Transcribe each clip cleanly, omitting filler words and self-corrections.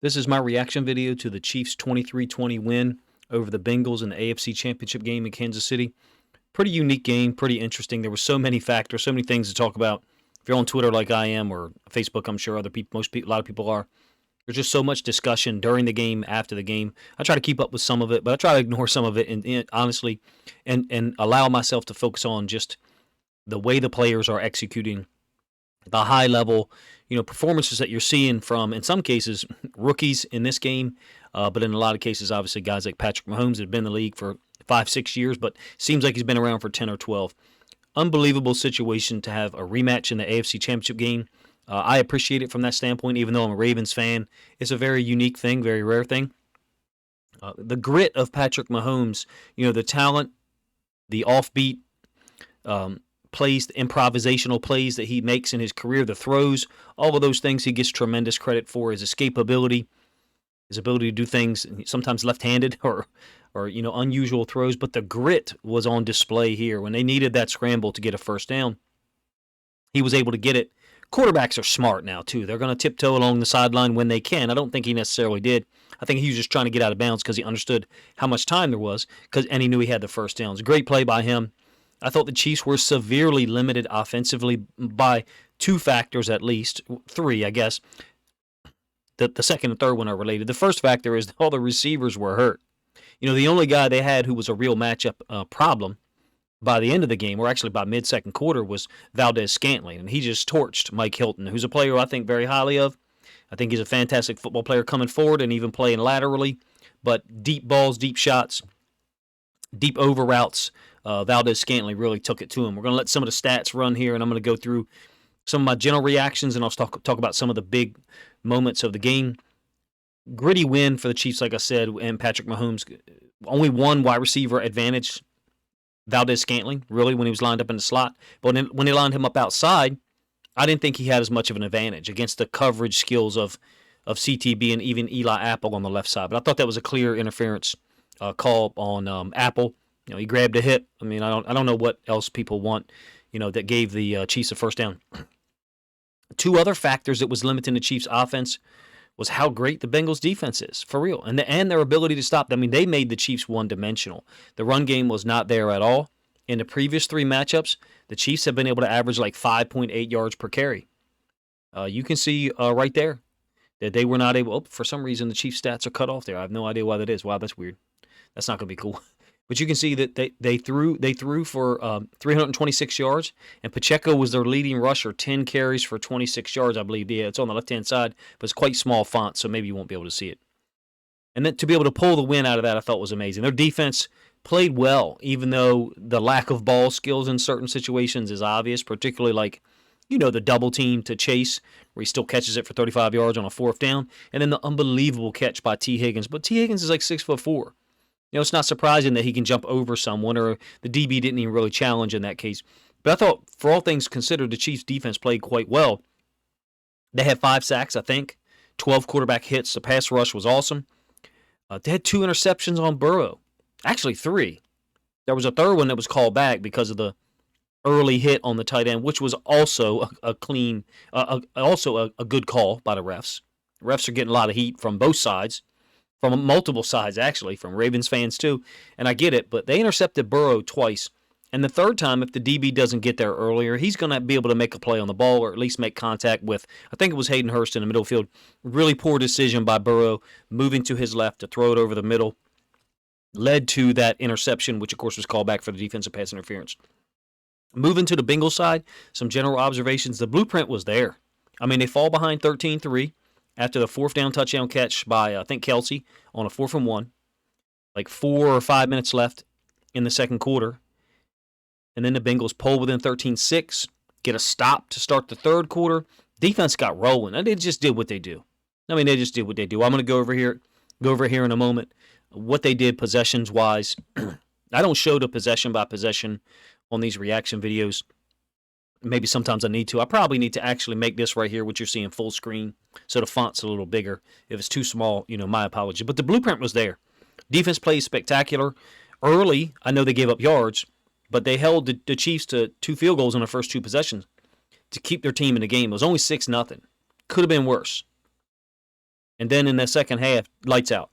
This is my reaction video to the Chiefs' 23-20 win over the Bengals in the AFC Championship game in Kansas City. Pretty unique game, pretty interesting. There were so many factors, so many things to talk about. If you're on Twitter like I am, or Facebook, I'm sure other people, a lot of people are. There's just so much discussion during the game, after the game. I try to keep up with some of it, but I try to ignore some of it, and honestly, and allow myself to focus on just the way the players are executing the high level, performances that you're seeing from, in some cases, rookies in this game, but in a lot of cases, obviously, guys like Patrick Mahomes that have been in the league for 5-6 years, but seems like he's been around for 10 or 12. Unbelievable situation to have a rematch in the AFC Championship game. I appreciate it from that standpoint, even though I'm a Ravens fan. It's a very unique thing, very rare thing. The grit of Patrick Mahomes, the talent, the offbeat, plays, the improvisational plays that he makes in his career, the throws, all of those things he gets tremendous credit for. His escapability, his ability to do things sometimes left-handed or unusual throws, but the grit was on display here. When they needed that scramble to get a first down, he was able to get it. Quarterbacks are smart now, too. They're going to tiptoe along the sideline when they can. I don't think he necessarily did. I think he was just trying to get out of bounds because he understood how much time there was, and he knew he had the first down. It's a great play by him. I thought the Chiefs were severely limited offensively by two factors at least, three, I guess. The second and third one are related. The first factor is all the receivers were hurt. The only guy they had who was a real matchup problem by the end of the game, or actually by mid-second quarter, was Valdez-Scantling, and he just torched Mike Hilton, who's a player I think very highly of. I think he's a fantastic football player coming forward and even playing laterally, but deep balls, deep shots, deep over routes, Valdez-Scantling really took it to him. We're going to let some of the stats run here, and I'm going to go through some of my general reactions, and I'll talk about some of the big moments of the game. Gritty win for the Chiefs, like I said, and Patrick Mahomes. Only one wide receiver advantage, Valdez-Scantling, really, when he was lined up in the slot. But when they lined him up outside, I didn't think he had as much of an advantage against the coverage skills of CTB and even Eli Apple on the left side. But I thought that was a clear interference call on Apple. He grabbed a hit. I mean, I don't know what else people want, that gave the Chiefs a first down. Two other factors that was limiting the Chiefs' offense was how great the Bengals' defense is, for real, and their ability to stop them. I mean, they made the Chiefs one-dimensional. The run game was not there at all. In the previous three matchups, the Chiefs have been able to average like 5.8 yards per carry. You can see right there that they were not able. Oh, for some reason, the Chiefs' stats are cut off there. I have no idea why that is. Wow, that's weird. That's not going to be cool. But you can see that they threw for 326 yards, and Pacheco was their leading rusher, 10 carries for 26 yards, I believe. Yeah, it's on the left-hand side, but it's quite small font, so maybe you won't be able to see it. And then to be able to pull the win out of that, I thought was amazing. Their defense played well, even though the lack of ball skills in certain situations is obvious, particularly like, the double team to Chase, where he still catches it for 35 yards on a fourth down, and then the unbelievable catch by T. Higgins. But T. Higgins is like 6'4". It's not surprising that he can jump over someone, or the DB didn't even really challenge in that case. But I thought, for all things considered, the Chiefs' defense played quite well. They had 5 sacks, I think, 12 quarterback hits. The pass rush was awesome. They had 2 interceptions on Burrow. Actually, 3. There was a third one that was called back because of the early hit on the tight end, which was also a good call by the refs. The refs are getting a lot of heat from both sides. From multiple sides, actually, from Ravens fans too. And I get it, but they intercepted Burrow twice. And the third time, if the DB doesn't get there earlier, he's going to be able to make a play on the ball, or at least make contact with, I think it was Hayden Hurst in the middle field. Really poor decision by Burrow, moving to his left to throw it over the middle. Led to that interception, which of course was called back for the defensive pass interference. Moving to the Bengals side, some general observations. The blueprint was there. I mean, they fall behind 13-3. After the fourth down touchdown catch by, I think, Kelsey on a 4th and 1. Like 4 or 5 minutes left in the second quarter. And then the Bengals pull within 13-6, get a stop to start the third quarter. Defense got rolling, and they just did what they do. I mean, they just did what they do. I'm going to go over here in a moment what they did possessions-wise. I don't show the possession by possession on these reaction videos. Maybe sometimes I need to. I probably need to actually make this right here, what you're seeing, full screen, so the font's a little bigger. If it's too small, my apology. But the blueprint was there. Defense plays spectacular. Early, I know they gave up yards, but they held the Chiefs to 2 field goals in the first 2 possessions to keep their team in the game. It was only 6-0. Could have been worse. And then in the second half, lights out.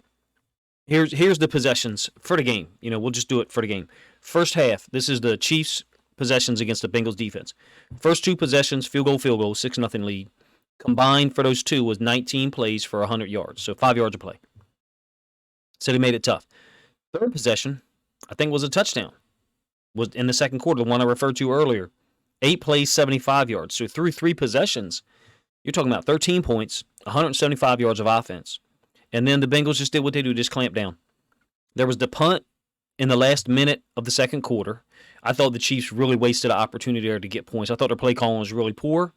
Here's the possessions for the game. We'll just do it for the game. First half, this is the Chiefs' possessions against the Bengals defense. First two possessions, field goal, 6-0 lead. Combined for those two was 19 plays for 100 yards, so 5 yards a play. So they made it tough. Third possession, I think, was a touchdown. Was in the second quarter, the one I referred to earlier. 8 plays, 75 yards. So through 3 possessions, you're talking about 13 points, 175 yards of offense. And then the Bengals just did what they do, just clamp down. There was the punt in the last minute of the second quarter. I thought the Chiefs really wasted an opportunity there to get points. I thought their play calling was really poor,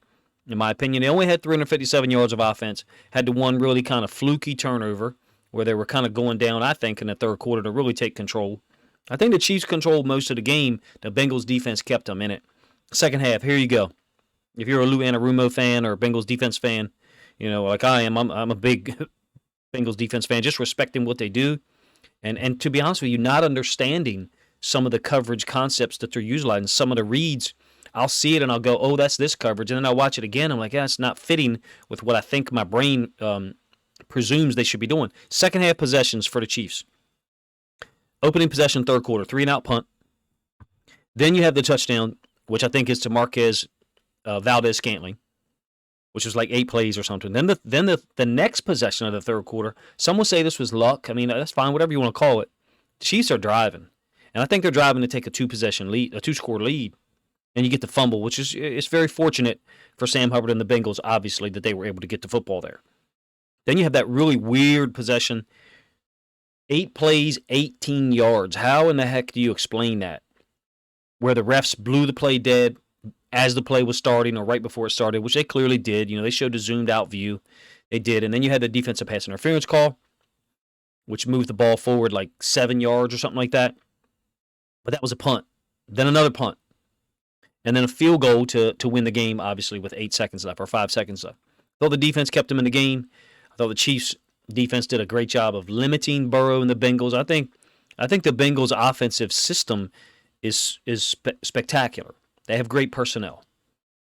in my opinion. They only had 357 yards of offense, had the one really kind of fluky turnover where they were kind of going down, I think, in the third quarter to really take control. I think the Chiefs controlled most of the game. The Bengals defense kept them in it. Second half, here you go. If you're a Lou Anarumo fan or a Bengals defense fan, like I am, I'm a big Bengals defense fan, just respecting what they do. And to be honest with you, not understanding some of the coverage concepts that they're utilizing, some of the reads, I'll see it and I'll go, oh, that's this coverage. And then I'll watch it again. I'm like, it's not fitting with what I think my brain presumes they should be doing. Second half possessions for the Chiefs. Opening possession, third quarter, 3-and-out punt. Then you have the touchdown, which I think is to Marquez Valdez-Scantling, which was like 8 plays or something. Then the next possession of the third quarter, some will say this was luck. I mean, that's fine, whatever you want to call it. The Chiefs are driving. And I think they're driving to take a 2-score lead. And you get the fumble, which is it's very fortunate for Sam Hubbard and the Bengals, obviously, that they were able to get the football there. Then you have that really weird possession. 8 plays, 18 yards. How in the heck do you explain that? Where the refs blew the play dead as the play was starting or right before it started, which they clearly did. They showed the zoomed out view. They did. And then you had the defensive pass interference call, which moved the ball forward like 7 yards or something like that. But that was a punt. Then another punt. And then a field goal to win the game, obviously, with 8 seconds left or 5 seconds left. I thought the defense kept them in the game. I thought the Chiefs' defense did a great job of limiting Burrow and the Bengals. I think the Bengals' offensive system is spectacular. They have great personnel.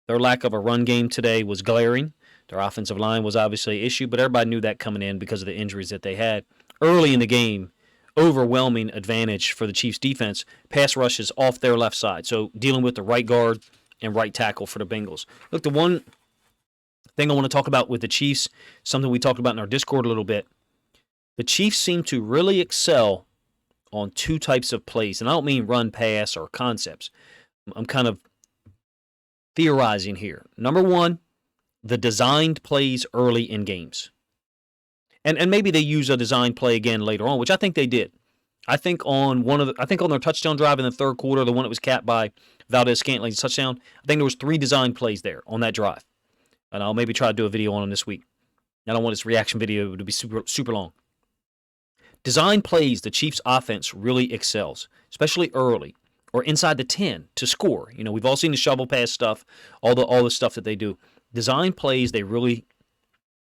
Their lack of a run game today was glaring. Their offensive line was obviously an issue, but everybody knew that coming in because of the injuries that they had. Early in the game, overwhelming advantage for the Chiefs' defense. Pass rushes off their left side, so dealing with the right guard and right tackle for the Bengals. Look, the one thing I want to talk about with the Chiefs, something we talked about in our Discord a little bit, the Chiefs seem to really excel on 2 types of plays, and I don't mean run, pass, or concepts. I'm kind of theorizing here. Number 1, the designed plays early in games. And maybe they use a design play again later on, which I think they did. I think on their touchdown drive in the third quarter, the one that was capped by Valdez-Scantling's touchdown, I think there was 3 design plays there on that drive. And I'll maybe try to do a video on them this week. I don't want this reaction video to be super long. Design plays, the Chiefs' offense really excels, especially early or inside the 10 to score. We've all seen the shovel pass stuff, all the stuff that they do. Design plays they really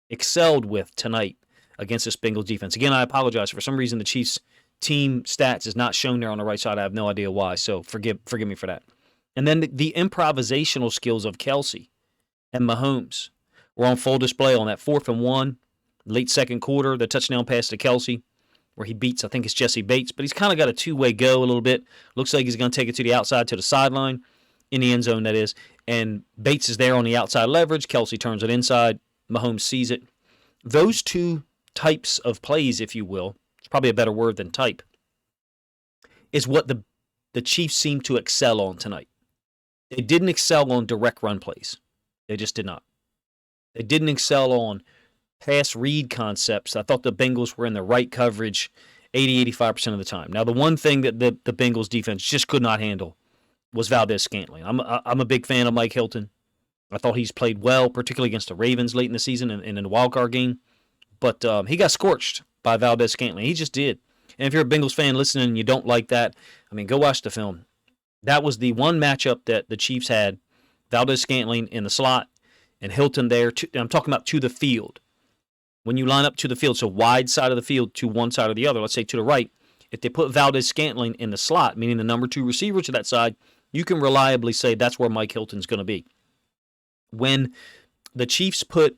excelled with tonight against this Bengals defense. Again, I apologize. For some reason, the Chiefs' team stats is not shown there on the right side. I have no idea why, so forgive me for that. And then the improvisational skills of Kelsey and Mahomes were on full display on that 4th and 1, late second quarter, the touchdown pass to Kelsey, where he beats, I think it's Jesse Bates, but he's kind of got a 2-way go a little bit. Looks like he's going to take it to the outside, to the sideline, in the end zone, that is. And Bates is there on the outside leverage. Kelsey turns it inside. Mahomes sees it. Those 2 types of plays, if you will, it's probably a better word than type, is what the Chiefs seem to excel on tonight. They didn't excel on direct run plays. They just did not. They didn't excel on pass read concepts. I thought the Bengals were in the right coverage 80-85% of the time. Now, the one thing that the Bengals defense just could not handle was Valdez-Scantling. I'm a big fan of Mike Hilton. I thought he's played well, particularly against the Ravens late in the season and in the wildcard game. But he got scorched by Valdez-Scantling. He just did. And if you're a Bengals fan listening and you don't like that, go watch the film. That was the one matchup that the Chiefs had. Valdez-Scantling in the slot and Hilton there. I'm talking about to the field. When you line up to the field, so wide side of the field to one side or the other, let's say to the right, if they put Valdez-Scantling in the slot, meaning the number 2 receiver to that side, you can reliably say that's where Mike Hilton's going to be. When the Chiefs put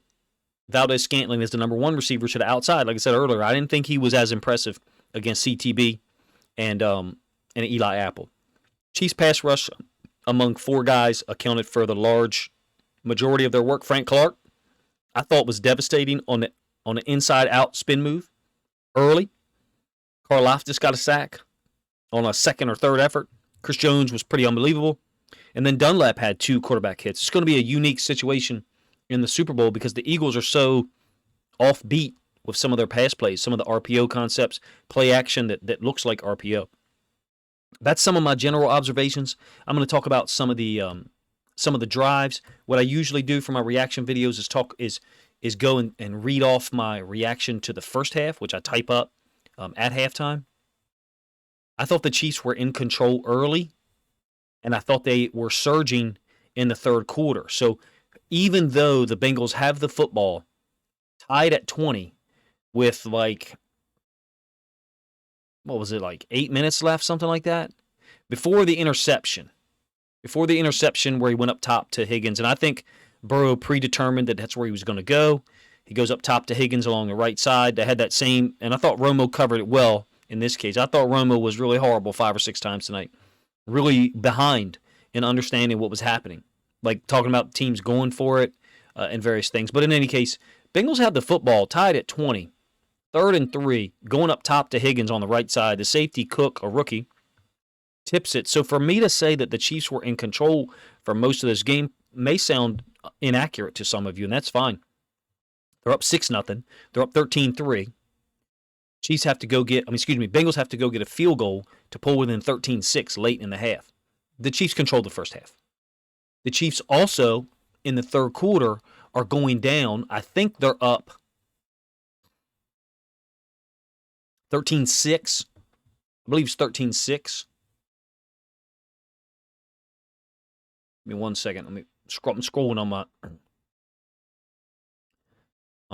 Valdez-Scantling is the number one receiver to the outside. Like I said earlier, I didn't think he was as impressive against CTB and Eli Apple. Chiefs pass rush among four guys accounted for the large majority of their work. Frank Clark, I thought, was devastating on the inside-out spin move early. Karlaftis got a sack on a second or third effort. Chris Jones was pretty unbelievable. And then Dunlap had 2 quarterback hits. It's going to be a unique situation in the Super Bowl because the Eagles are so offbeat with some of their pass plays, some of the RPO concepts, play action that looks like RPO. That's some of my general observations. I'm going to talk about some of the drives. What I usually do for my reaction videos is go and read off my reaction to the first half, which I type up at halftime. I thought the Chiefs were in control early, and I thought they were surging in the third quarter. So even though the Bengals have the football tied at 20 with 8 minutes left, something like that, before the interception where he went up top to Higgins, and I think Burrow predetermined that that's where he was going to go. He goes up top to Higgins along the right side. They had that same, and I thought Romo covered it well in this case. I thought Romo was really horrible 5 or 6 times tonight. Really behind in understanding what was happening. Like talking about teams going for it and various things. But in any case, Bengals have the football tied at 20. 3rd and 3, going up top to Higgins on the right side. The safety, Cook, a rookie, tips it. So for me to say that the Chiefs were in control for most of this game may sound inaccurate to some of you, and that's fine. They're up 6-0. They're up 13-3. Bengals have to go get a field goal to pull within 13-6 late in the half. The Chiefs controlled the first half. The Chiefs also, in the third quarter, are going down. I think they're up 13-6. I believe it's 13-6. Give me 1 second. I'm scrolling on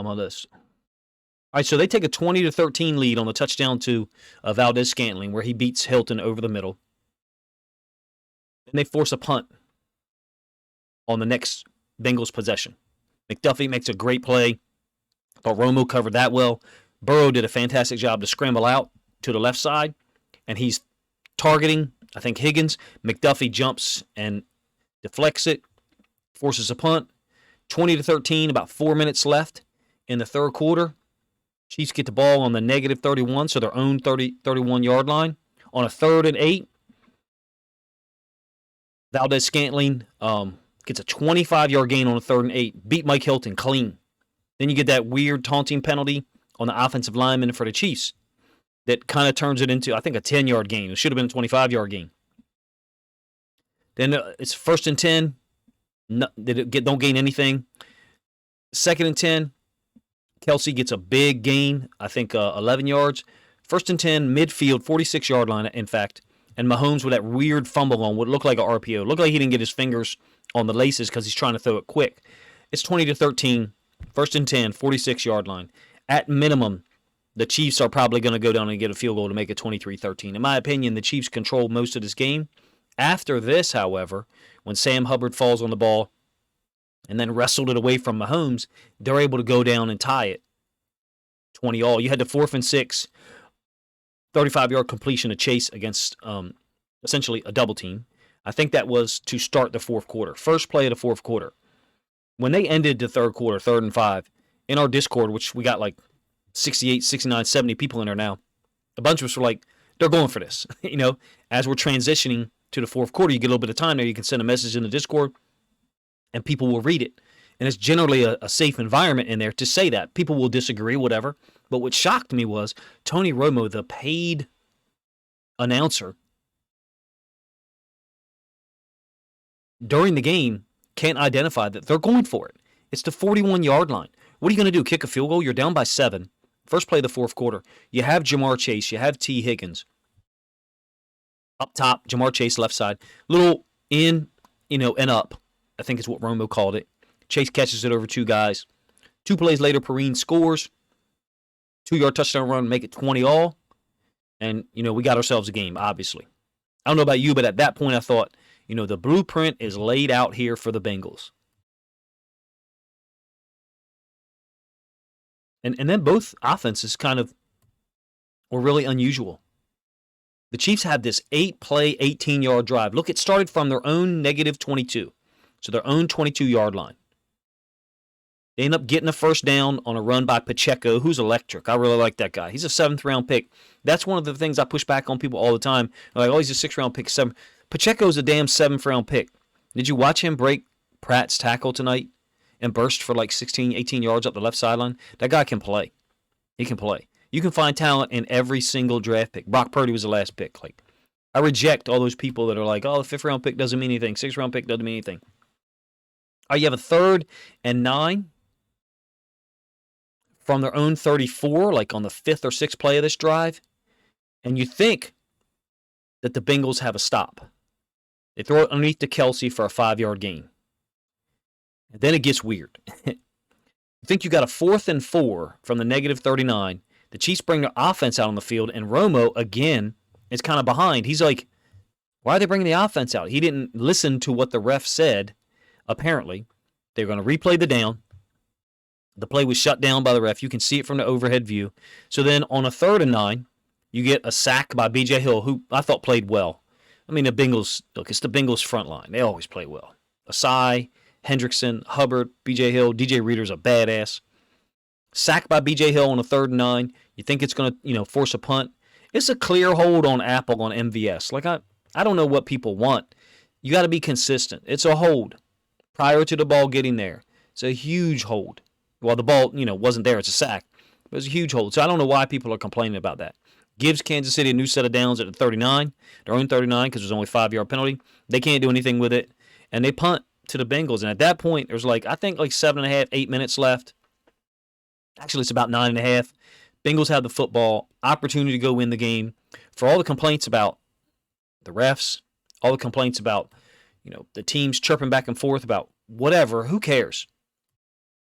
my list. All right, so they take a 20-13 lead on the touchdown to Valdez-Scantling, where he beats Hilton over the middle. Then they force a punt on the next Bengals possession. McDuffie makes a great play. I thought Romo covered that well. Burrow did a fantastic job to scramble out to the left side, and he's targeting, I think, Higgins. McDuffie jumps and deflects it, forces a punt. 20-13, about 4 minutes left in the third quarter. Chiefs get the ball on the negative 31, so their own 31-yard line. On a 3rd and 8, Valdez-Scantling gets a 25-yard gain on a 3rd and 8. Beat Mike Hilton clean. Then you get that weird taunting penalty on the offensive lineman for the Chiefs that kind of turns it into, I think, a 10-yard gain. It should have been a 25-yard gain. Then it's 1st and 10. Don't gain anything. 2nd and 10. Kelsey gets a big gain, I think 11 yards. 1st and 10, midfield, 46-yard line, in fact. And Mahomes with that weird fumble on what looked like an RPO. Looked like he didn't get his fingers on the laces because he's trying to throw it quick. It's 20-13, 1st and 10, 46-yard line. At minimum, the Chiefs are probably going to go down and get a field goal to make it 23-13. In my opinion, the Chiefs controlled most of this game. After this, however, when Sam Hubbard falls on the ball and then wrestled it away from Mahomes, they're able to go down and tie it 20-all. You had the 4th and 6, 35-yard completion to Chase against essentially a double team. I think that was to start the fourth quarter. First play of the fourth quarter. When they ended the third quarter, 3rd and 5, in our Discord, which we got like 68, 69, 70 people in there now, a bunch of us were like, they're going for this. As we're transitioning to the fourth quarter, you get a little bit of time there. You can send a message in the Discord, and people will read it. And it's generally a safe environment in there to say that. People will disagree, whatever. But what shocked me was Tony Romo, the paid announcer, during the game can't identify that they're going for it. It's the 41-yard line. What are you going to do, kick a field goal? You're down by 7. First play of the fourth quarter. You have Jamar Chase. You have T. Higgins. Up top, Jamar Chase, left side. Little in, and up, I think is what Romo called it. Chase catches it over 2 guys. 2 plays later, Perrine scores. 2-yard touchdown run, make it 20-all. And, we got ourselves a game, obviously. I don't know about you, but at that point I thought, the blueprint is laid out here for the Bengals. And then both offenses kind of were really unusual. The Chiefs had this 8-play, 18-yard drive. Look, it started from their own negative 22, so their own 22-yard line. They end up getting a first down on a run by Pacheco, who's electric. I really like that guy. He's a 7th-round pick. That's one of the things I push back on people all the time. They're like, oh, he's a 6th-round pick. Pacheco's a damn 7th-round pick. Did you watch him break Pratt's tackle tonight and burst for like 16, 18 yards up the left sideline? That guy can play. He can play. You can find talent in every single draft pick. Brock Purdy was the last pick. Like, I reject all those people that are like, oh, the 5th-round pick doesn't mean anything. 6th-round pick doesn't mean anything. You have a 3rd and 9 from their own 34, like on the 5th or 6th play of this drive, and you think that the Bengals have a stop. They throw it underneath to Kelsey for a 5-yard gain. And then it gets weird. You think you got a 4th and 4 from the negative 39. The Chiefs bring their offense out on the field, and Romo, again, is kind of behind. He's like, why are they bringing the offense out? He didn't listen to what the ref said, apparently. They're going to replay the down. The play was shut down by the ref. You can see it from the overhead view. So then on a 3rd and 9, you get a sack by B.J. Hill, who I thought played well. I mean, the Bengals, look, it's the Bengals front line. They always play well. Asai, Hendrickson, Hubbard, B.J. Hill, DJ Reader's a badass. Sack by B.J. Hill on a 3rd and 9. You think it's going to, force a punt. It's a clear hold on Apple on MVS. Like, I don't know what people want. You got to be consistent. It's a hold prior to the ball getting there. It's a huge hold. Well, the ball, wasn't there. It's a sack. But it's a huge hold. So I don't know why people are complaining about that. Gives Kansas City a new set of downs at the 39, their own 39, because there's only a 5-yard penalty. They can't do anything with it. And they punt to the Bengals. And at that point, there's I think 7.5, 8 minutes left. Actually, it's about 9.5. Bengals have the football, opportunity to go win the game. For all the complaints about the refs, all the complaints about, the teams chirping back and forth about whatever, who cares?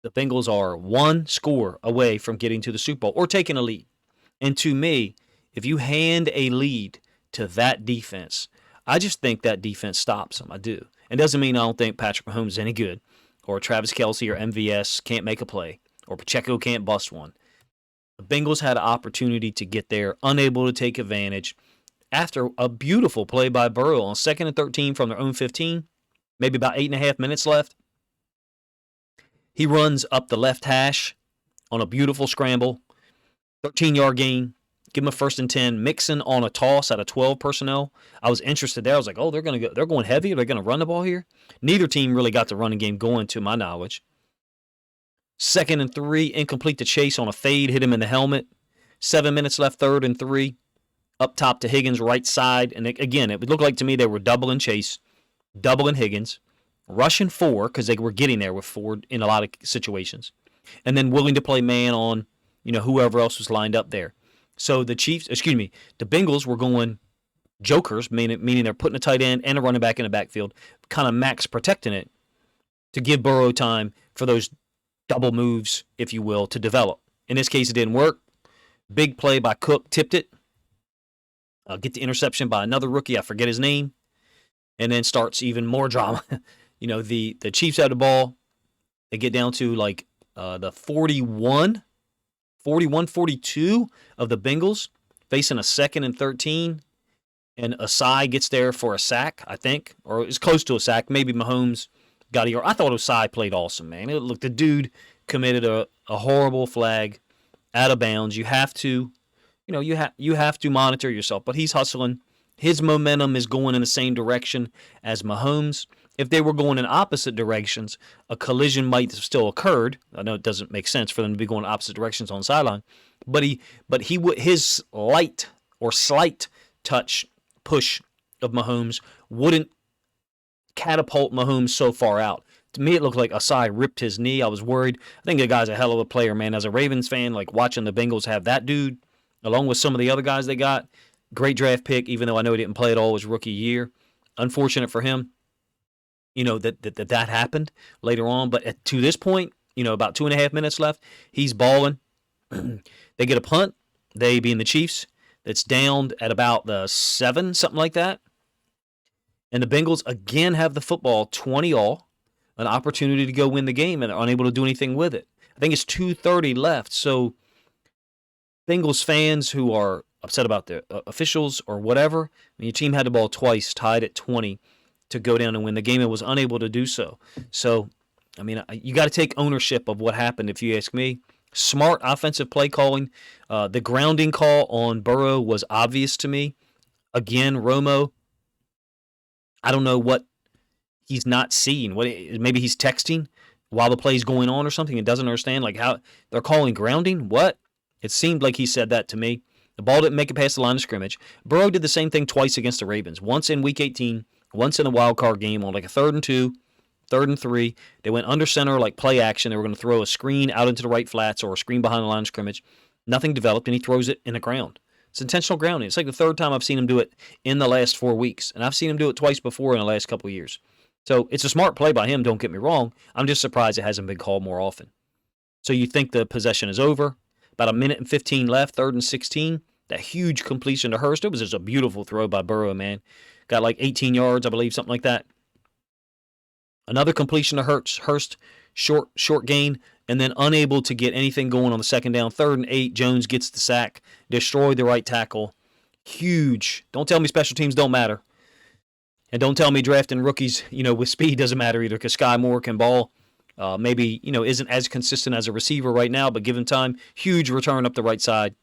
The Bengals are 1 score away from getting to the Super Bowl or taking a lead. And to me, if you hand a lead to that defense, I just think that defense stops them. I do. It doesn't mean I don't think Patrick Mahomes is any good, or Travis Kelce or MVS can't make a play, or Pacheco can't bust one. The Bengals had an opportunity to get there, unable to take advantage. After a beautiful play by Burrow on 2nd and 13 from their own 15, maybe about 8.5 minutes left, he runs up the left hash on a beautiful scramble, 13-yard gain, give him a 1st and 10. Mixon on a toss out of 12 personnel. I was interested there. I was like, oh, they're going heavy. Are they going to run the ball here? Neither team really got the running game going, to my knowledge. 2nd and 3, incomplete to Chase on a fade, hit him in the helmet. 7 minutes left, 3rd and 3. Up top to Higgins, right side. And again, it would look like to me they were doubling Chase, doubling Higgins, rushing 4 because they were getting there with 4 in a lot of situations, and then willing to play man on, whoever else was lined up there. So the Bengals were going jokers, meaning they're putting a tight end and a running back in the backfield, kind of max protecting it to give Burrow time for those double moves, if you will, to develop. In this case, it didn't work. Big play by Cook, tipped it. Get the interception by another rookie, I forget his name, and then starts even more drama. The Chiefs have the ball. They get down to the 41-42 of the Bengals, facing a 2nd and 13, and Asai gets there for a sack, I think, or it's close to a sack. Maybe Mahomes got a yard. I thought Asai played awesome, man. Look, the dude committed a horrible flag out of bounds. You have to, you have to monitor yourself, but he's hustling. His momentum is going in the same direction as Mahomes. If they were going in opposite directions, a collision might have still occurred. I know it doesn't make sense for them to be going in opposite directions on the sideline, but his light or slight touch push of Mahomes wouldn't catapult Mahomes so far out. To me, it looked like Asai ripped his knee. I was worried. I think the guy's a hell of a player, man. As a Ravens fan, watching the Bengals have that dude, along with some of the other guys they got, great draft pick, even though I know he didn't play at all his rookie year. Unfortunate for him, that happened later on. But to this point, about 2.5 minutes left, he's balling. They get a punt, they being the Chiefs, that's downed at about the 7, something like that. And the Bengals again have the football 20-all, an opportunity to go win the game, and are unable to do anything with it. I think it's 2:30 left. So Bengals fans who are upset about the officials or whatever, your team had the ball twice, tied at 20 to go down and win the game and was unable to do so. So, I mean, you got to take ownership of what happened, if you ask me. Smart offensive play calling. The grounding call on Burrow was obvious to me. Again, Romo, I don't know what he's not seeing. Maybe he's texting while the play's going on or something and doesn't understand like how they're calling grounding. What? It seemed like he said that to me. The ball didn't make it past the line of scrimmage. Burrow did the same thing twice against the Ravens. Once in Week 18, once in the wild card game on like a 3rd and 2, 3rd and 3. They went under center like play action. They were going to throw a screen out into the right flats or a screen behind the line of scrimmage. Nothing developed, and he throws it in the ground. It's intentional grounding. It's like the 3rd time I've seen him do it in the last 4 weeks, and I've seen him do it twice before in the last couple of years. So it's a smart play by him, don't get me wrong. I'm just surprised it hasn't been called more often. So you think the possession is over. About a minute and 15 left, 3rd and 16. That huge completion to Hurst. It was just a beautiful throw by Burrow, man. Got like 18 yards, I believe, something like that. Another completion to Hurst, short gain, and then unable to get anything going on the second down. 3rd and 8, Jones gets the sack, destroyed the right tackle. Huge. Don't tell me special teams don't matter. And don't tell me drafting rookies, with speed doesn't matter either, because Sky Moore can ball. Maybe, isn't as consistent as a receiver right now, but given time, huge return up the right side.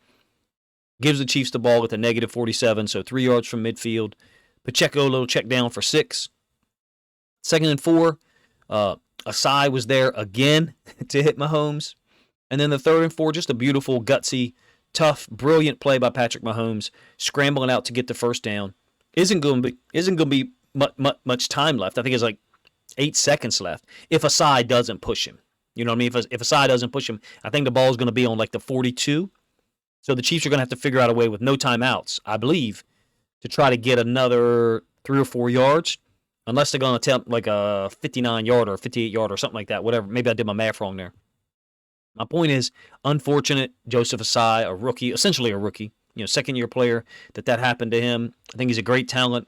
Gives the Chiefs the ball with a negative 47, so 3 yards from midfield. Pacheco, a little check down for 6. 2nd and 4, Asai was there again to hit Mahomes. And then the 3rd and 4, just a beautiful, gutsy, tough, brilliant play by Patrick Mahomes, scrambling out to get the first down. Isn't going to be much time left. I think it's like 8 seconds left if Asai doesn't push him. You know what I mean? If Asai doesn't push him, I think the ball is going to be on like the 42. So the Chiefs are going to have to figure out a way with no timeouts, I believe, to try to get another 3 or 4 yards, unless they're going to attempt like a 59-yard or 58-yard or something like that, whatever. Maybe I did my math wrong there. My point is, unfortunate, Joseph Asai, a rookie, essentially a rookie, second-year player, that happened to him. I think he's a great talent.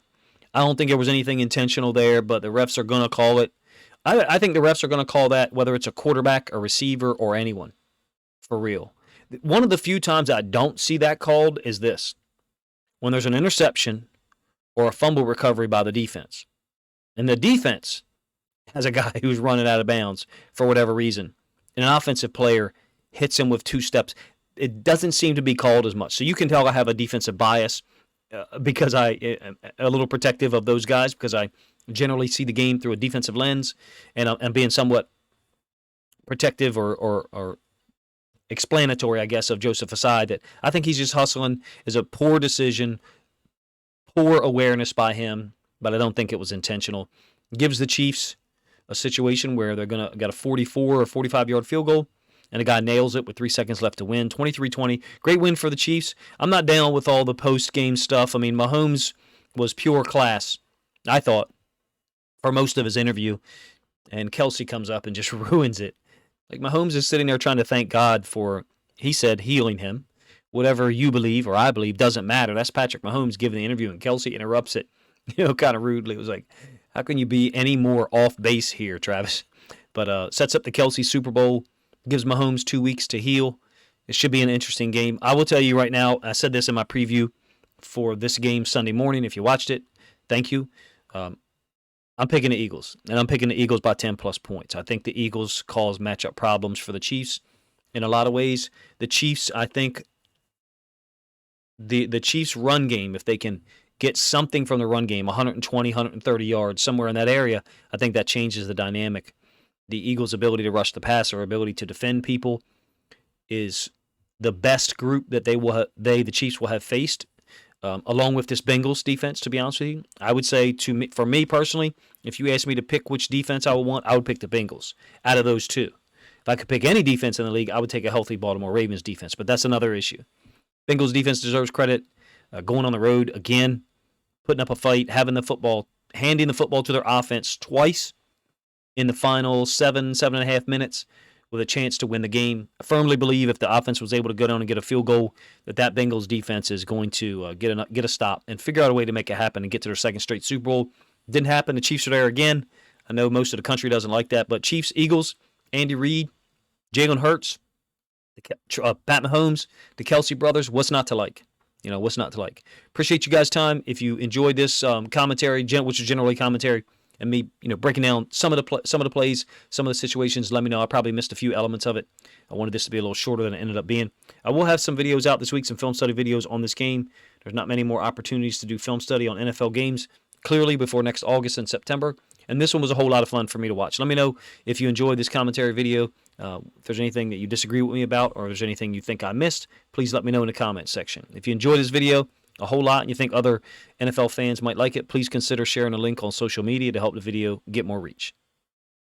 I don't think there was anything intentional there, but the refs are going to call it. I think the refs are going to call that whether it's a quarterback, a receiver, or anyone, for real. One of the few times I don't see that called is this. When there's an interception or a fumble recovery by the defense, and the defense has a guy who's running out of bounds for whatever reason, and an offensive player hits him with 2 steps, it doesn't seem to be called as much. So you can tell I have a defensive bias because I am a little protective of those guys because I generally see the game through a defensive lens, and I'm being somewhat protective or explanatory, I guess, of Joseph Asai, that I think he's just hustling. Is a poor decision, poor awareness by him, but I don't think it was intentional. Gives the Chiefs a situation where they're going to get a 44 or 45-yard field goal, and the guy nails it with 3 seconds left to win. 23-20. Great win for the Chiefs. I'm not down with all the post-game stuff. I mean, Mahomes was pure class, I thought, for most of his interview, and Kelsey comes up and just ruins it. Like, Mahomes is sitting there trying to thank God for, he said, healing him. Whatever you believe or I believe doesn't matter. That's Patrick Mahomes giving the interview, and Kelsey interrupts it, kind of rudely. It was like, how can you be any more off base here, Travis? But sets up the Kelsey Super Bowl, gives Mahomes 2 weeks to heal. It should be an interesting game. I will tell you right now, I said this in my preview for this game Sunday morning. If you watched it, thank you. I'm picking the Eagles, and I'm picking the Eagles by 10-plus points. I think the Eagles cause matchup problems for the Chiefs in a lot of ways. The Chiefs, I think, the Chiefs' run game, if they can get something from the run game, 120, 130 yards, somewhere in that area, I think that changes the dynamic. The Eagles' ability to rush the passer, ability to defend people, is the best group that the Chiefs will have faced, along with this Bengals defense, to be honest with you. I would say, for me personally, if you asked me to pick which defense I would want, I would pick the Bengals out of those two. If I could pick any defense in the league, I would take a healthy Baltimore Ravens defense, but that's another issue. Bengals defense deserves credit, going on the road again, putting up a fight, having the football, handing the football to their offense twice in the final 7.5 minutes with a chance to win the game. I firmly believe if the offense was able to go down and get a field goal, that Bengals defense is going to get a stop and figure out a way to make it happen and get to their second straight Super Bowl. Didn't happen. The Chiefs are there again. I know most of the country doesn't like that, but Chiefs, Eagles, Andy Reid, Jalen Hurts, Pat Mahomes, the Kelsey brothers. What's not to like? What's not to like? Appreciate you guys' time. If you enjoyed this commentary, which is generally commentary, and me, breaking down some of the plays, some of the situations, let me know. I probably missed a few elements of it. I wanted this to be a little shorter than it ended up being. I will have some videos out this week, some film study videos on this game. There's not many more opportunities to do film study on NFL games, clearly, before next August and September. And this one was a whole lot of fun for me to watch. Let me know if you enjoyed this commentary video. If there's anything that you disagree with me about, or if there's anything you think I missed, please let me know in the comments section. If you enjoyed this video a whole lot and you think other NFL fans might like it, please consider sharing a link on social media to help the video get more reach.